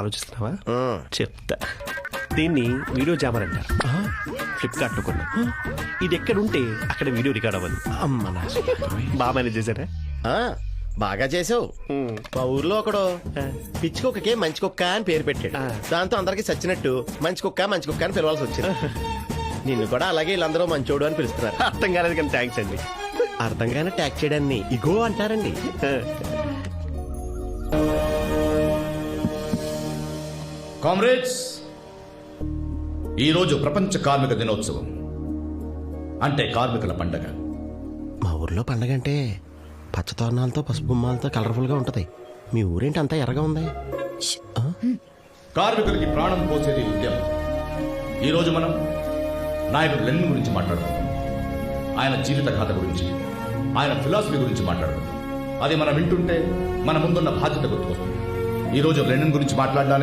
ఆలోచిస్తున్నావా? చెప్తా. దీన్ని video jammer అంటారు. ఫ్లిప్కార్ట్ లో కొన్నా. ఇది ఎక్కడుంటే అక్కడ వీడియో రికార్డ్ అవ్వదు. బాగా మేనేజ్ చేశారా? బాగా చేసావు. మా ఊర్లో ఒకడు పిచ్చి కుక్కకి మంచి కుక్క అని పేరు పెట్టాడు. దాంతో అందరికి చచ్చినట్టు మంచి కుక్క అని పిలవాల్సి వచ్చింది. నిన్ను కూడా అలాగే వీళ్ళందరూ మంచోడు అని పిలుస్తున్నారు. అర్థం కాలేదు కానీ థ్యాంక్స్ అండి. అర్థం కానీ ట్యాక్ చేయడాన్ని ఇగో అంటారండి. కామ్రేడ్స్, ఈరోజు ప్రపంచ కార్మిక దినోత్సవం, అంటే కార్మికుల పండగ. మా ఊర్లో పండగ అంటే పచ్చతోరణాలతో పసుపు బొమ్మలతో కలర్ఫుల్ గా ఉంటది. మీ ఊరేంటి అంతా ఎర్రగా ఉంది? కార్మికులకి ప్రాణం పోసేది ఉద్యమం. ఈరోజు మనం నాయకుడు లెనిన్ గురించి మాట్లాడుకుందాం. ఆయన జీవిత గాథ గురించి, ఆయన ఫిలాసఫీ గురించి మాట్లాడుకుందాం. అది మనం వింటుంటే మన ముందున్న బాధ్యత గుర్తుకొస్తుంది. ఈరోజు లెనిన్ గురించి మాట్లాడడానికి